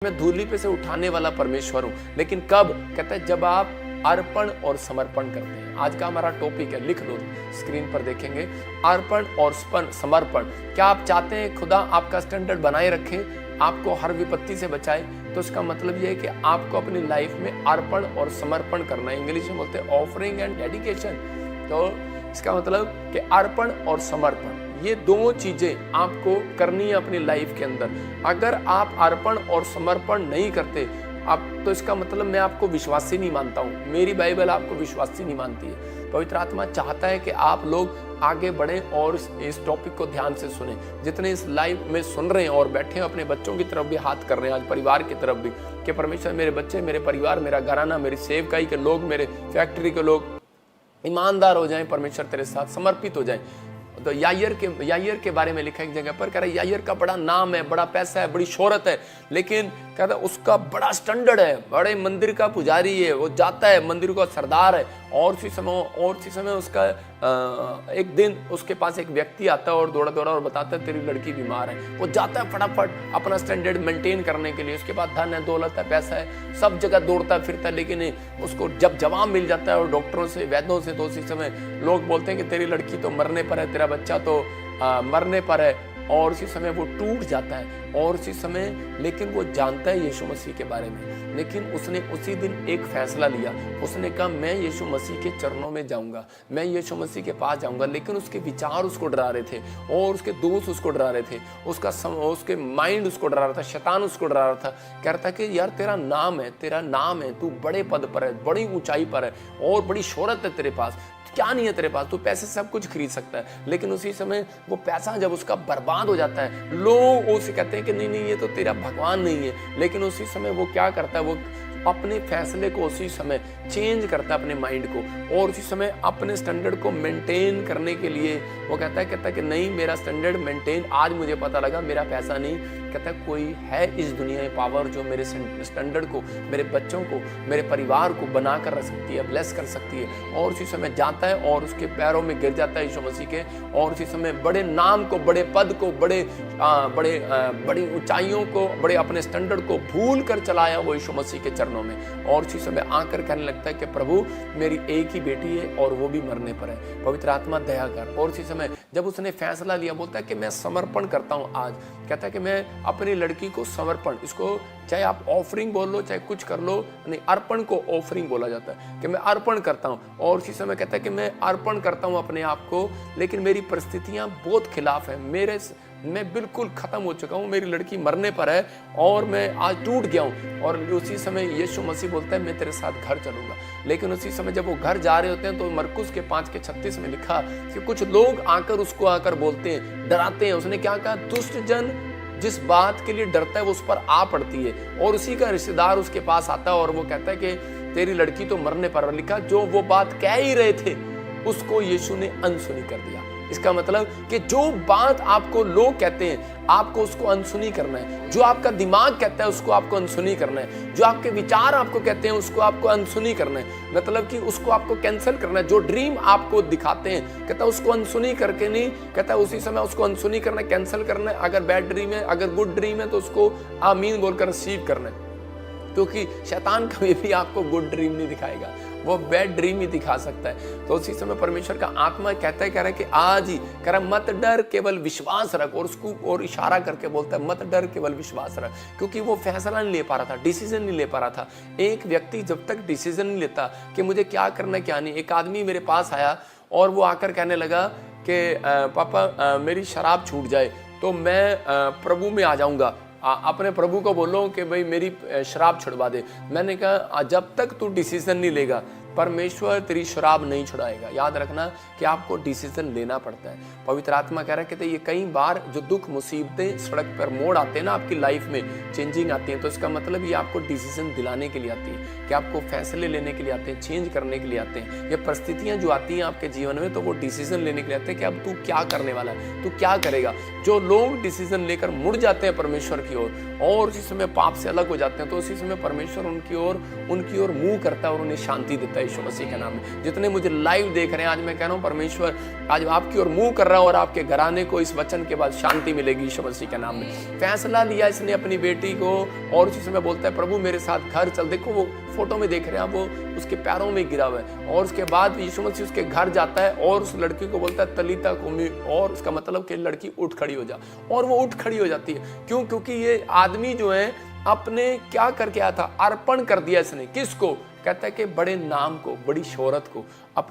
मैं धूली पे से उठाने वाला परमेश्वर हूं। लेकिन कब? कहता है जब आप अर्पण और समर्पण करते हैं। आज का हमारा टॉपिक है, लिख लो, स्क्रीन पर देखेंगे, अर्पण और समर्पण। क्या आप चाहते हैं खुदा आपका स्टैंडर्ड बनाए रखे, आपको हर विपत्ति से बचाए? तो इसका मतलब यह है कि आपको अपनी लाइफ में अर्पण और समर्पण करना है। इंग्लिश में बोलते हैं ऑफरिंग एंड डेडिकेशन। तो इसका मतलब कि अर्पण और समर्पण, ये दो चीजें आपको करनी है अपनी लाइफ के अंदर। अगर आप अर्पण और समर्पण नहीं करते आप, तो इसका मतलब मैं आपको विश्वासी नहीं मानता हूँ। मेरी बाइबल आपको विश्वासी नहीं मानती है। पवित्र आत्मा चाहता है कि आप लोग आगे बढ़ें और इस टॉपिक को ध्यान से सुने। जितने इस लाइव में सुन रहे हैं और बैठे हैं, अपने बच्चों की तरफ भी हाथ कर रहे हैं, आज परिवार की तरफ भी, कि परमेश्वर मेरे बच्चे, मेरे परिवार, मेरा घराना, मेरी सेवकाई के लोग, मेरे फैक्ट्री के लोग ईमानदार हो जाएं, परमेश्वर तेरे साथ समर्पित हो जाएं। तो यायर के बारे में लिखा एक जगह पर, कह रहा है यायर का बड़ा नाम है, बड़ा पैसा है, बड़ी शोहरत है, लेकिन कहता है उसका बड़ा स्टैंडर्ड है, बड़े मंदिर का पुजारी है, वो जाता है, मंदिर का सरदार है। और सी समय उसका एक दिन उसके पास एक व्यक्ति आता है और दौड़ा और बताता है तेरी लड़की बीमार है। वो जाता है फटाफट अपना स्टैंडर्ड मेंटेन करने के लिए। उसके पास धन है, दौलत है, पैसा है, सब जगह दौड़ता फिरता, लेकिन उसको जब जवाब मिल जाता है और डॉक्टरों से, वैद्यों से, तो उसी समय लोग बोलते हैं कि तेरी लड़की तो मरने पर है, तेरा बच्चा तो मरने पर है। और उसी समय वो टूट जाता है। और उसी समय, लेकिन वो जानता है यीशु मसीह के बारे में, लेकिन उसने उसी दिन एक फैसला लिया। उसने कहा मैं यीशु मसीह के चरणों में जाऊंगा, मैं यीशु मसीह के पास जाऊंगा। लेकिन उसके विचार उसको डरा रहे थे और उसके दोस्त उसको डरा रहे थे, उसके माइंड उसको डरा रहा था, शैतान उसको डरा रहा था। कह रहा था कि यार तेरा नाम है, तू बड़े पद पर है, बड़ी ऊंचाई पर है और बड़ी शोहरत है तेरे पास, क्या नहीं है तेरे पास, तू पैसे सब कुछ खरीद सकता है। लेकिन उसी समय वो पैसा जब उसका बर्बाद हो जाता है, लोग उसे कहते हैं कि नहीं ये तो तेरा भगवान नहीं है। लेकिन उसी समय वो क्या करता है, वो अपने फैसले को उसी समय चेंज करता है, अपने माइंड को, और उसी समय अपने स्टैंडर्ड को मेंटेन करने के लिए वो कहता है कि नहीं मेरा स्टैंडर्ड मेंटेन, आज मुझे पता लगा मेरा पैसा नहीं, कहता है कोई है इस दुनिया में पावर जो मेरे स्टैंडर्ड को, मेरे बच्चों को, मेरे परिवार को बना कर रख सकती है, ब्लेस कर सकती है। और उसी समय जाता है और उसके पैरों में गिर जाता है यीशु मसीह के, और उसी समय बड़े नाम को, बड़े पद को, बड़ी ऊंचाइयों को, बड़े अपने स्टैंडर्ड को भूल कर चलाया वो यीशु मसीह के चरणों में। और उसी समय आकर कहने लगता है कि प्रभु मेरी एक ही बेटी है और वो भी मरने पर है, पवित्र आत्मा दया कर। और उसी समय जब उसने फैसला लिया, बोलता है कि मैं समर्पण करता हूं आज। कहता है कि मैं अपनी लड़की को समर्पण, इसको चाहे आप ऑफरिंग बोल लो, चाहे कुछ कर लो, नहीं, अर्पण को ऑफरिंग बोला जाता है, कि मैं अर्पण करता हूं। और उसी समय कहता है कि मैं अर्पण करता हूं अपने आप को, लेकिन मेरी परिस्थितियां बहुत खिलाफ है, मैं बिल्कुल खत्म हो चुका हूं, मेरी लड़की मरने पर है और मैं आज टूट गया हूं। और उसी समय यीशु मसीह बोलता है मैं तेरे साथ घर चलूंगा। लेकिन उसी समय जब वो घर जा रहे होते हैं, तो मरकुस के 5:36 में लिखा कि कुछ लोग उसको आकर बोलते हैं, डराते हैं। उसने क्या कहा, दुष्ट जन जिस बात के लिए डरता है वो उस पर आ पड़ती है। और उसी का रिश्तेदार उसके पास आता है और वो कहता है कि तेरी लड़की तो मरने पर। लिखा जो वो बात कह ही रहे थे उसको यीशु ने अनसुनी कर दिया। इसका मतलब कि जो बात आपको लोग कहते हैं, आपको उसको अनसुनी करना है। जो आपका दिमाग कहता है उसको आपको अनसुनी करना है। जो आपके विचार आपको कहते हैं उसको आपको अनसुनी करना है, मतलब कि उसको आपको कैंसिल करना है। जो ड्रीम आपको दिखाते हैं, कहता है उसको अनसुनी करके नहीं, कहता है उसी समय उसको अनसुनी करना है, कैंसिल करना है। अगर बैड ड्रीम है, अगर गुड ड्रीम है, तो उसको आमीन बोलकर रिसीव करना है। क्योंकि शैतान कभी भी आपको गुड ड्रीम नहीं दिखाएगा, वो बैड ड्रीम ही दिखा सकता है। तो उसी समय परमेश्वर का आत्मा कह रहा है कि आज ही कह रहा मत डर, केवल विश्वास रख। और उसको और इशारा करके बोलता है मत डर, केवल विश्वास रख। क्योंकि वो फैसला नहीं ले पा रहा था, डिसीजन नहीं ले पा रहा था। एक व्यक्ति जब तक डिसीजन नहीं लेता कि मुझे क्या करना क्या नहीं। एक आदमी मेरे पास आया और वो आकर कहने लगा कि पापा मेरी शराब छूट जाए तो मैं प्रभु में आ जाऊंगा, अपने प्रभु को बोलो कि भाई मेरी शराब छुड़वा दे। मैंने कहा जब तक तू डिसीजन नहीं लेगा परमेश्वर तेरी शराब नहीं छुड़ाएगा। याद रखना कि आपको डिसीजन लेना पड़ता है। पवित्र आत्मा कह रहा है कि ये कई बार जो दुख मुसीबतें सड़क पर मोड़ आते हैं ना, आपकी लाइफ में चेंजिंग आती है, तो इसका मतलब ये आपको डिसीजन दिलाने के लिए आती है, कि आपको फैसले लेने के लिए आते हैं, चेंज करने के लिए आते हैं। ये परिस्थितियां जो आती हैं आपके जीवन में, तो वो डिसीजन लेने के लिए आते हैं कि अब तू क्या करने वाला है, तू क्या करेगा। जो लोग डिसीजन लेकर मुड़ जाते हैं परमेश्वर की ओर और उसी समय पाप से अलग हो जाते हैं, तो उसी समय परमेश्वर उनकी ओर मुंह करता है और उन्हें शांति देता है। यीशु मसीह के नाम में। जितने मुझे लाइव देख रहे हैं, आज मैं कह रहा हूँ परमेश्वर आज आपकी ओर मुंह कर रहा है और आपके घराने को इस वचन के बाद शांति मिलेगी यीशु मसीह के नाम में। फैसला लिया इसने अपनी बेटी को, और उसी समय बोलता है प्रभु मेरे साथ घर चल। देखो वो फोटो में देख रहे हैं आप, वो उसके पैरों में गिरा हुआ है, और उसके बाद यीशु मसीह उसके घर जाता है और उस लड़की को बोलता है तलीता कुमी, और उसका मतलब कि लड़की उठ खड़ी हो जा, और वो उठ खड़ी हो जाती है। क्यों? क्योंकि ये आदमी जो है अपने क्या करके आया था, अर्पण कर दिया इसने। किसको? कहता है कि बड़े नाम को, बड़ी शोहरत को, अपनी